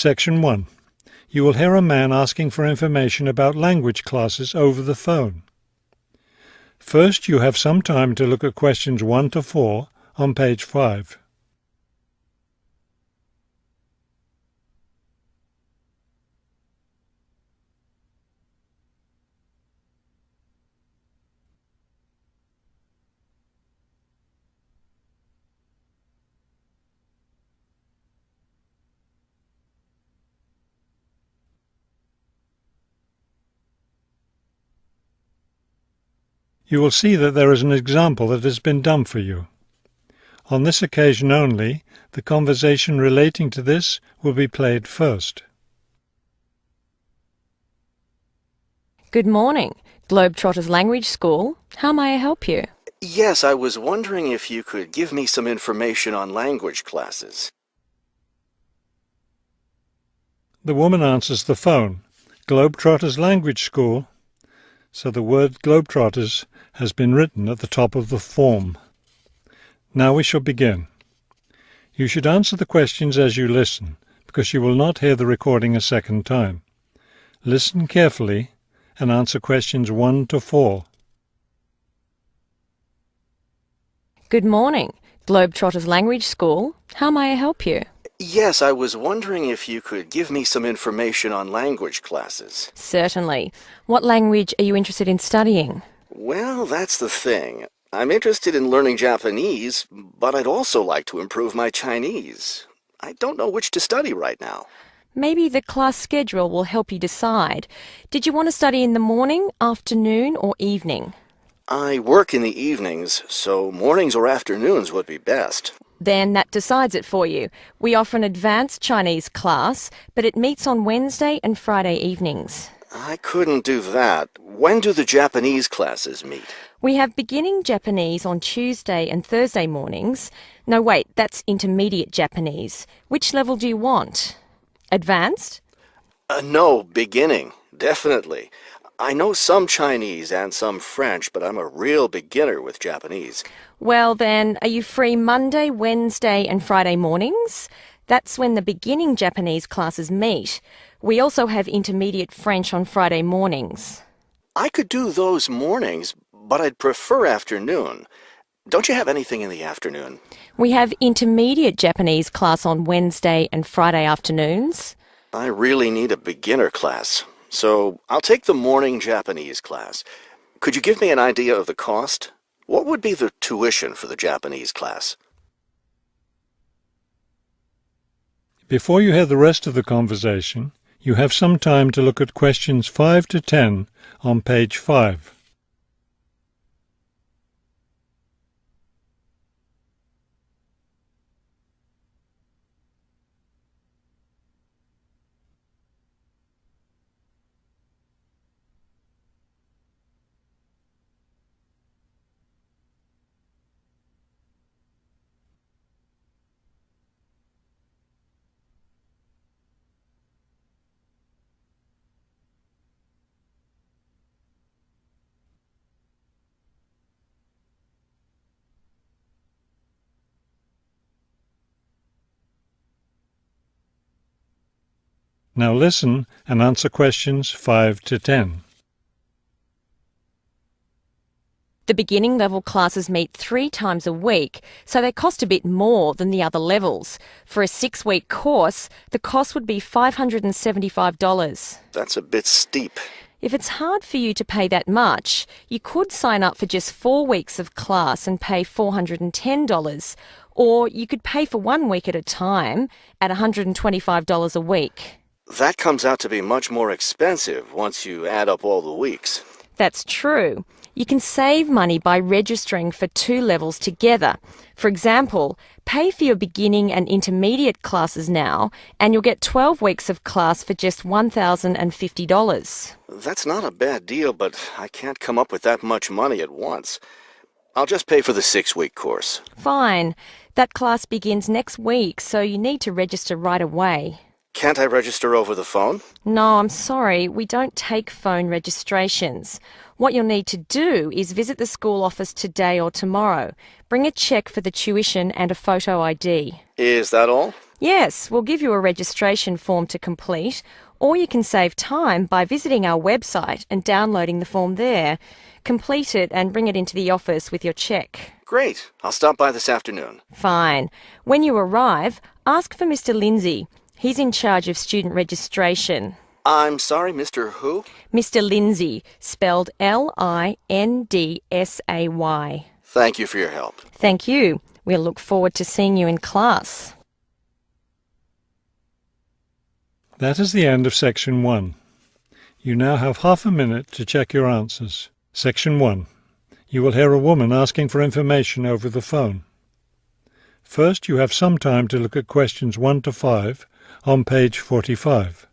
Section 1. You will hear a man asking for information about language classes over the phone. First, you have some time to look at questions 1 to 4 on page 5. You will see that there is an example that has been done for you. On this occasion only, the conversation relating to this will be played first. Good morning, Globetrotters Language School. How may I help you? Yes, I was wondering if you could give me some information on language classes. The woman answers the phone. Globetrotters Language School. So the word Globetrotters has been written at the top of the form. Now we shall begin. You should answer the questions as you listen, because you will not hear the recording a second time. Listen carefully and answer questions 1 to 4. Good morning, Globetrotters Language School. How may I help you? Yes, I was wondering if you could give me some information on language classes. Certainly. What language are you interested in studying? Well, that's the thing. I'm interested in learning Japanese, but I'd also like to improve my Chinese. I don't know which to study right now. Maybe the class schedule will help you decide. Did you want to study in the morning, afternoon, or evening? I work in the evenings, so mornings or afternoons would be best. Then that decides it for you. We offer an advanced Chinese class, but it meets on Wednesday and Friday evenings. I couldn't do that. When do the Japanese classes meet? We have beginning Japanese on Tuesday and Thursday mornings. No, wait, that's intermediate Japanese. Which level do you want? Advanced? No, beginning, definitely. I know some Chinese and some French, but I'm a real beginner with Japanese. Well then, are you free Monday, Wednesday and Friday mornings? That's when the beginning Japanese classes meet. We also have intermediate French on Friday mornings. I could do those mornings, but I'd prefer afternoon. Don't you have anything in the afternoon? We have intermediate Japanese class on Wednesday and Friday afternoons. I really need a beginner class, so I'll take the morning Japanese class. Could you give me an idea of the cost? What would be the tuition for the Japanese class? Before you hear the rest of the conversation, you have some time to look at questions 5 to 10 on page 5. Now listen and answer questions 5 to 10. The beginning level classes meet 3 times a week, so they cost a bit more than the other levels. For a 6-week course, the cost would be $575. That's a bit steep. If it's hard for you to pay that much, you could sign up for just 4 weeks of class and pay $410, or you could pay for 1 week at a time at $125 a week. That comes out to be much more expensive once you add up all the weeks. That's true. You can save money by registering for 2 levels together. For example, pay for your beginning and intermediate classes now, and you'll get 12 weeks of class for just $1,050. That's not a bad deal, but I can't come up with that much money at once. I'll just pay for the 6-week course. Fine. That class begins next week, so you need to register right away. Can't I register over the phone? No, I'm sorry. We don't take phone registrations. What you'll need to do is visit the school office today or tomorrow. Bring a cheque for the tuition and a photo ID. Is that all? Yes, we'll give you a registration form to complete, or you can save time by visiting our website and downloading the form there. Complete it and bring it into the office with your cheque. Great. I'll stop by this afternoon. Fine. When you arrive, ask for Mr. Lindsay. He's in charge of student registration. I'm sorry, Mr. Who? Mr. Lindsay, spelled Lindsay. Thank you for your help. Thank you. We'll look forward to seeing you in class. That is the end of Section 1. You now have half a minute to check your answers. Section 1. You will hear a woman asking for information over the phone. First, you have some time to look at questions 1 to 5 on page 45.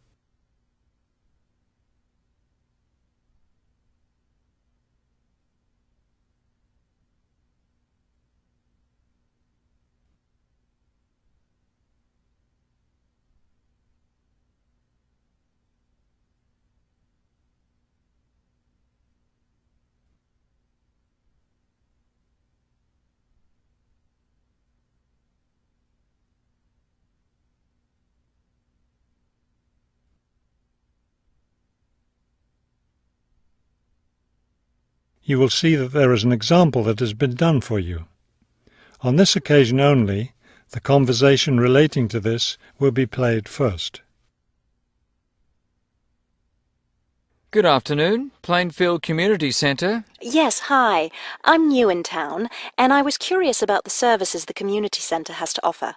You will see that there is an example that has been done for you. On this occasion only, the conversation relating to this will be played first. Good afternoon, Plainfield Community Centre. Yes, hi. I'm new in town, and I was curious about the services the community centre has to offer.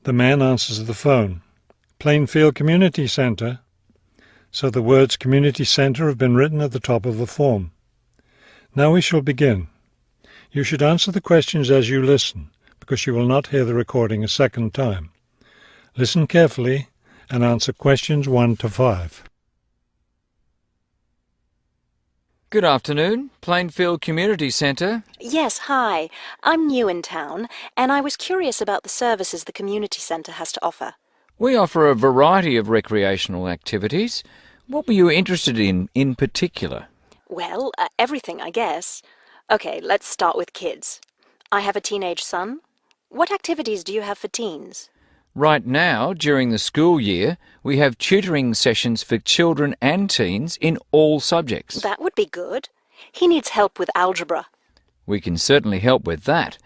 The man answers the phone. Plainfield Community Centre. So the words Community Centre have been written at the top of the form. Now we shall begin. You should answer the questions as you listen, because you will not hear the recording a second time. Listen carefully and answer questions 1 to 5. Good afternoon, Plainfield Community Centre. Yes, hi. I'm new in town, and I was curious about the services the community centre has to offer. We offer a variety of recreational activities. What were you interested in particular? Well, everything, I guess. Okay, let's start with kids. I have a teenage son. What activities do you have for teens? Right now, during the school year, we have tutoring sessions for children and teens in all subjects. That would be good. He needs help with algebra. We can certainly help with that.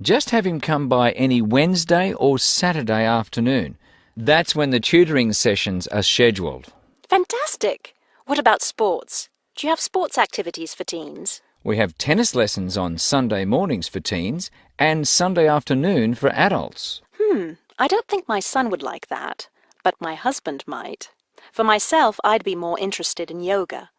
Just have him come by any Wednesday or Saturday afternoon. That's when the tutoring sessions are scheduled. Fantastic! What about sports? Do you have sports activities for teens? We have tennis lessons on Sunday mornings for teens and Sunday afternoon for adults. I don't think my son would like that, but my husband might. For myself, I'd be more interested in yoga.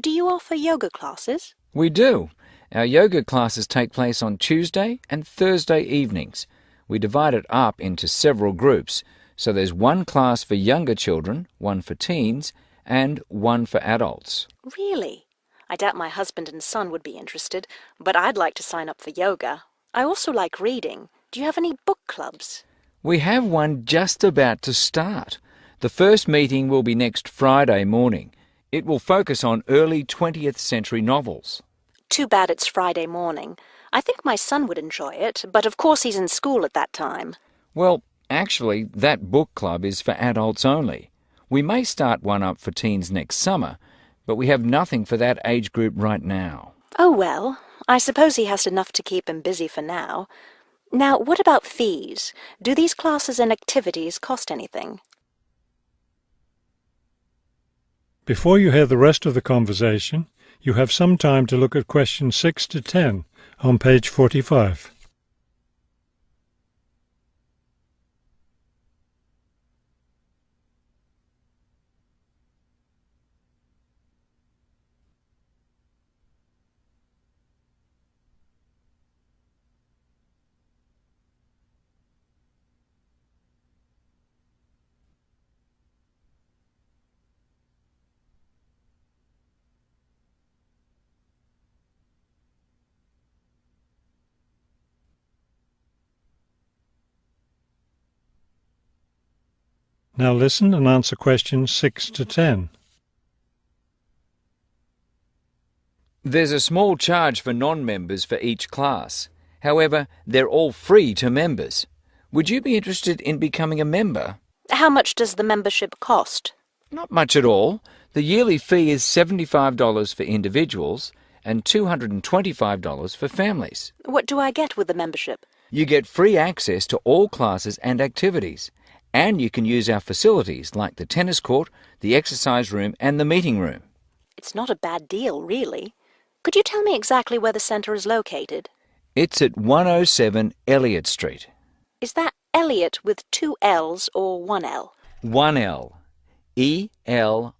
Do you offer yoga classes? We do. Our yoga classes take place on Tuesday and Thursday evenings. We divide it up into several groups, so there's one class for younger children, one for teens, and one for adults. Really? I doubt my husband and son would be interested, but I'd like to sign up for yoga. I also like reading. Do you have any book clubs? We have one just about to start. The first meeting will be next Friday morning. It will focus on early 20th century novels. Too bad it's Friday morning. I think my son would enjoy it, but of course he's in school at that time. Well, actually, that book club is for adults only. We may start one up for teens next summer, but we have nothing for that age group right now. Oh well, I suppose he has enough to keep him busy for now. Now, what about fees? Do these classes and activities cost anything? Before you hear the rest of the conversation, you have some time to look at questions 6 to 10 on page 45. Now listen and answer questions 6 to 10. There's a small charge for non-members for each class. However, they're all free to members. Would you be interested in becoming a member? How much does the membership cost? Not much at all. The yearly fee is $75 for individuals and $225 for families. What do I get with the membership? You get free access to all classes and activities, and you can use our facilities like the tennis court, the exercise room and the meeting room. It's not a bad deal, really. Could you tell me exactly where the centre is located? It's at 107 Elliott Street. Is that Elliot with 2 L's or 1 L? 1 L. E-L-I-O-T.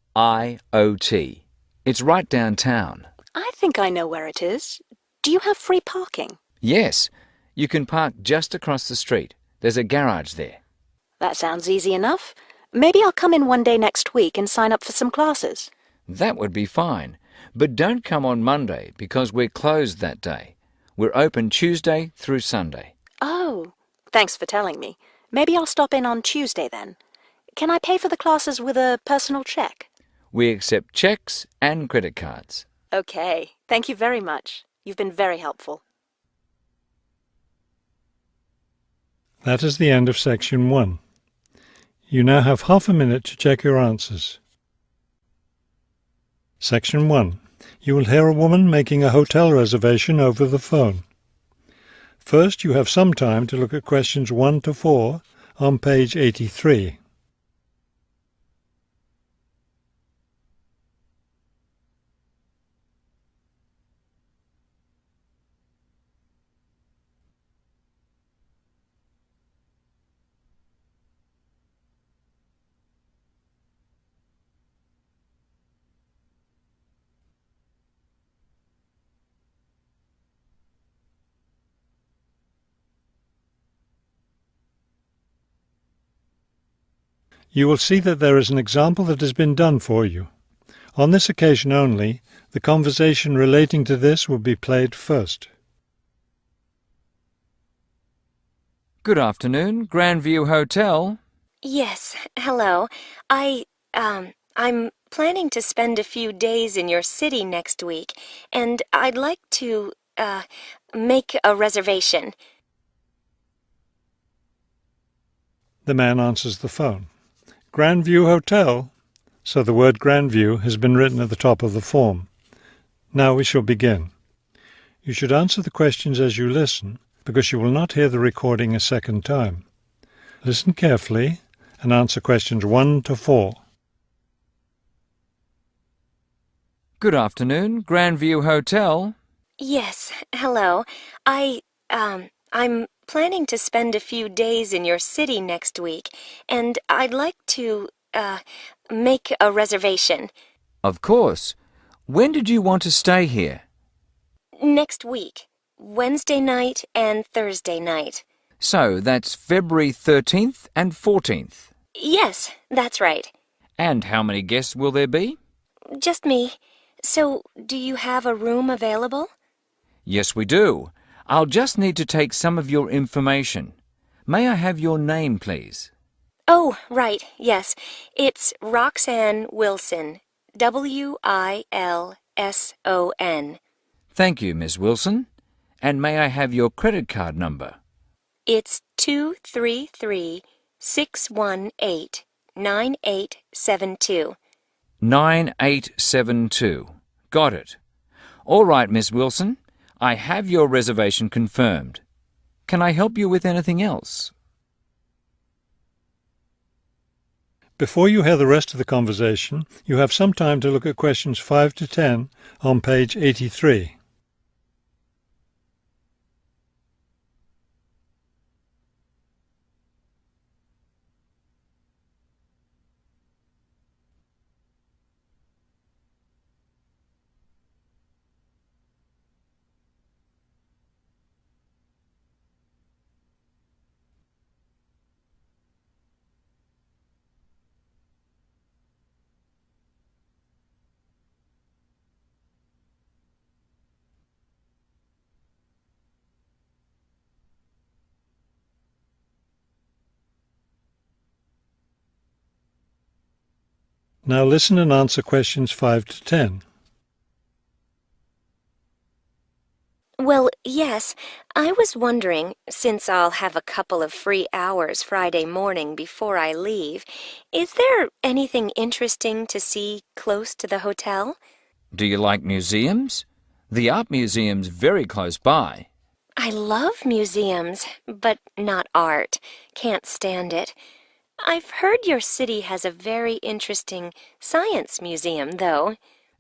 It's right downtown. I think I know where it is. Do you have free parking? Yes, you can park just across the street. There's a garage there. That sounds easy enough. Maybe I'll come in one day next week and sign up for some classes. That would be fine. But don't come on Monday because we're closed that day. We're open Tuesday through Sunday. Oh, thanks for telling me. Maybe I'll stop in on Tuesday then. Can I pay for the classes with a personal cheque? We accept cheques and credit cards. Okay, thank you very much. You've been very helpful. That is the end of section 1. You now have half a minute to check your answers. Section 1. You will hear a woman making a hotel reservation over the phone. First, you have some time to look at questions 1 to 4 on page 83. You will see that there is an example that has been done for you. On this occasion only, the conversation relating to this will be played first. Good afternoon, Grandview Hotel. Yes, hello. I'm planning to spend a few days in your city next week, and I'd like to, make a reservation. The man answers the phone. Grandview Hotel? So the word Grandview has been written at the top of the form. Now we shall begin. You should answer the questions as you listen, because you will not hear the recording a second time. Listen carefully and answer questions 1 to 4. Good afternoon, Grandview Hotel. Yes, hello. I'm planning to spend a few days in your city next week, and I'd like to, make a reservation. Of course. When did you want to stay here? Next week, Wednesday night and Thursday night. So that's February 13th and 14th. Yes, that's right. And how many guests will there be? Just me. So, do you have a room available? Yes, we do. I'll just need to take some of your information. May I have your name, please? Oh, right, yes. It's Roxanne Wilson. W-I-L-S-O-N. Thank you, Miss Wilson. And may I have your credit card number? It's 233-618-9872. 9872. Got it. All right, Miss Wilson. I have your reservation confirmed. Can I help you with anything else? Before you hear the rest of the conversation, you have some time to look at questions 5 to 10 on page 83. Now listen and answer questions 5 to 10. Well, yes. I was wondering, since I'll have a couple of free hours Friday morning before I leave, is there anything interesting to see close to the hotel? Do you like museums? The art museum's very close by. I love museums, but not art. Can't stand it. I've heard your city has a very interesting science museum, though.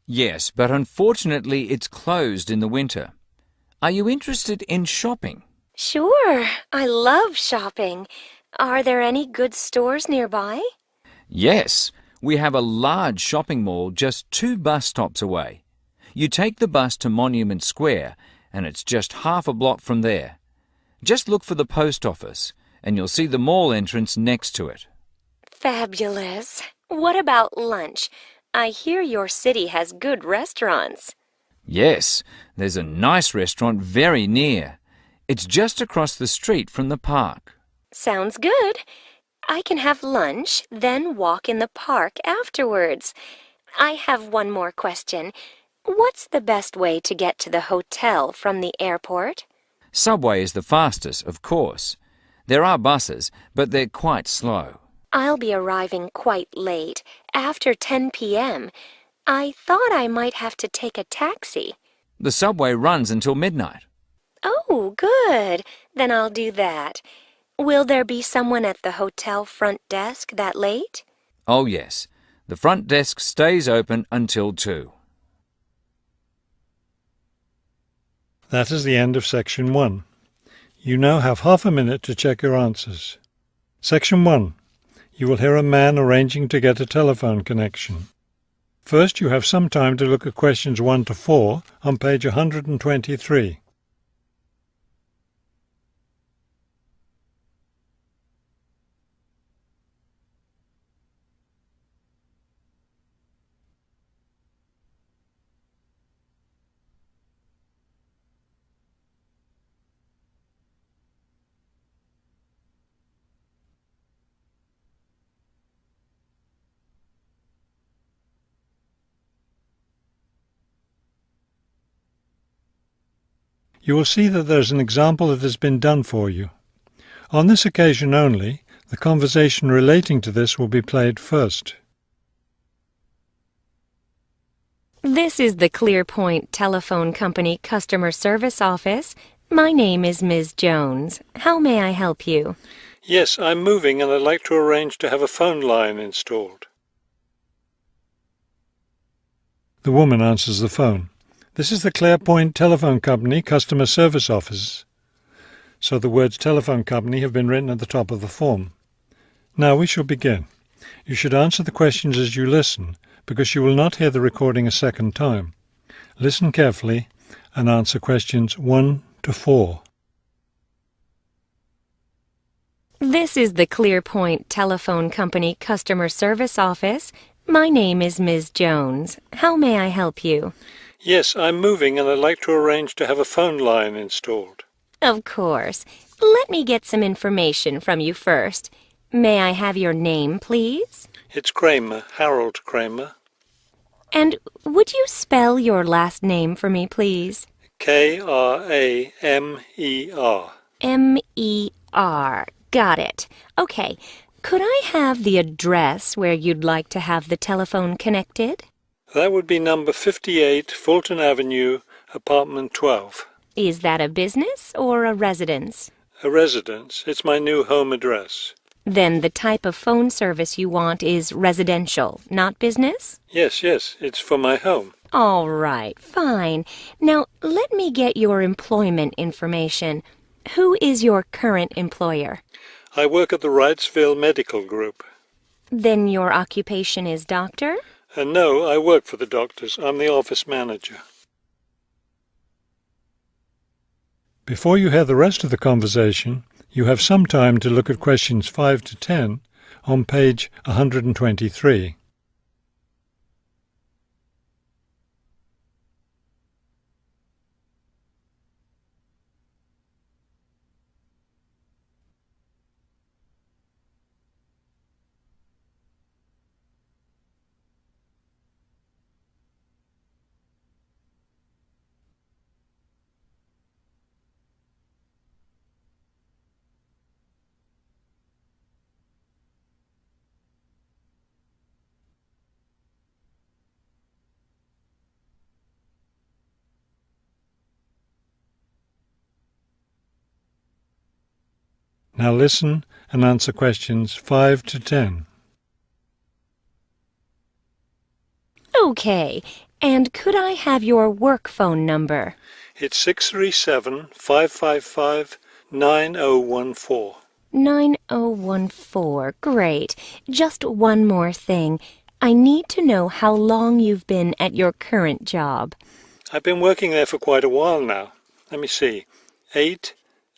Yes, but unfortunately it's closed in the winter. Are you interested in shopping? Sure, I love shopping. Are there any good stores nearby? Yes, we have a large shopping mall just 2 bus stops away. You take the bus to Monument Square, and it's just half a block from there. Just look for the post office, and you'll see the mall entrance next to it. Fabulous. What about lunch? I hear your city has good restaurants. Yes, there's a nice restaurant very near. It's just across the street from the park. Sounds good. I can have lunch, then walk in the park afterwards. I have one more question. What's the best way to get to the hotel from the airport? Subway is the fastest, of course. There are buses, but they're quite slow. I'll be arriving quite late, after 10 p.m. I thought I might have to take a taxi. The subway runs until midnight. Oh, good. Then I'll do that. Will there be someone at the hotel front desk that late? Oh, yes. The front desk stays open until 2. That is the end of Section 1. You now have half a minute to check your answers. Section 1. You will hear a man arranging to get a telephone connection. First, you have some time to look at questions 1 to 4 on page 123. You will see that there is an example that has been done for you. On this occasion only, the conversation relating to this will be played first. This is the ClearPoint Telephone Company customer service office. My name is Ms. Jones. How may I help you? Yes, I'm moving and I'd like to arrange to have a phone line installed. The woman answers the phone. This is the ClearPoint Telephone Company customer service office. So the words telephone company have been written at the top of the form. Now we shall begin. You should answer the questions as you listen, because you will not hear the recording a second time. Listen carefully and answer questions 1 to 4. This is the ClearPoint Telephone Company customer service office. My name is Ms. Jones. How may I help you? Yes, I'm moving and I'd like to arrange to have a phone line installed. Of course. Let me get some information from you first. May I have your name, please? It's Kramer, Harold Kramer. And would you spell your last name for me, please? Kramer. M-E-R. Got it. Okay. Could I have the address where you'd like to have the telephone connected? That would be number 58 Fulton Avenue, apartment 12. Is that a business or a residence? A residence. It's my new home address. Then the type of phone service you want is residential, not business? Yes, it's for my home. All right, fine. Now, let me get your employment information. Who is your current employer? I work at the Wrightsville Medical Group. Then your occupation is doctor? No, I work for the doctors. I'm the office manager. Before you hear the rest of the conversation, you have some time to look at questions 5 to 10 on page 123. Now listen and answer questions 5 to 10. Okay, and could I have your work phone number? It's 637-555-9014. 9014. Great. Just one more thing. I need to know how long you've been at your current job. I've been working there for quite a while now. Let me see.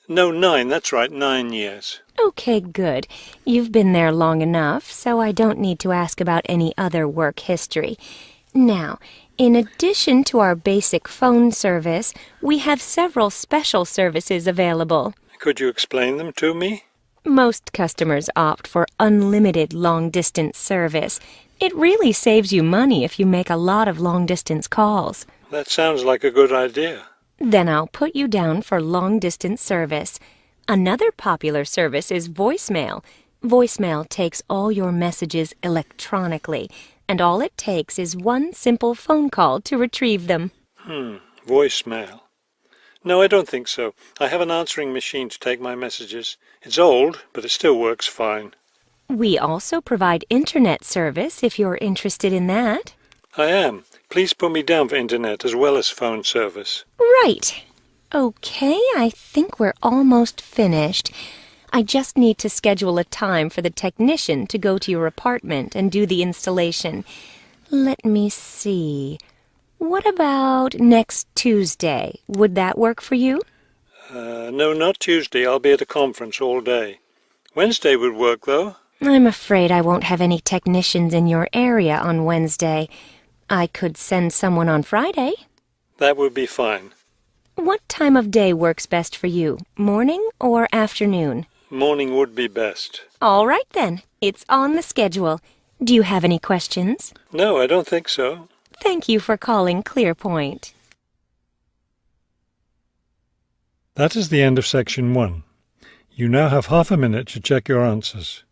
9, that's right, 9 years. Okay, good. You've been there long enough, so I don't need to ask about any other work history. Now, in addition to our basic phone service, we have several special services available. Could you explain them to me? Most customers opt for unlimited long-distance service. It really saves you money if you make a lot of long-distance calls. That sounds like a good idea. Then I'll put you down for long-distance service. Another popular service is voicemail. Voicemail takes all your messages electronically, and all it takes is one simple phone call to retrieve them. Voicemail. No, I don't think so. I have an answering machine to take my messages. It's old, but it still works fine. We also provide internet service if you're interested in that. I am. Please put me down for internet as well as phone service. Right. Okay, I think we're almost finished. I just need to schedule a time for the technician to go to your apartment and do the installation. Let me see. What about next Tuesday? Would that work for you? No, not Tuesday. I'll be at a conference all day. Wednesday would work, though. I'm afraid I won't have any technicians in your area on Wednesday. I could send someone on Friday. That would be fine. What time of day works best for you? Morning or afternoon? Morning would be best. All right then. It's on the schedule. Do you have any questions? No, I don't think so. Thank you for calling Clearpoint. That is the end of section 1. You now have half a minute to check your answers.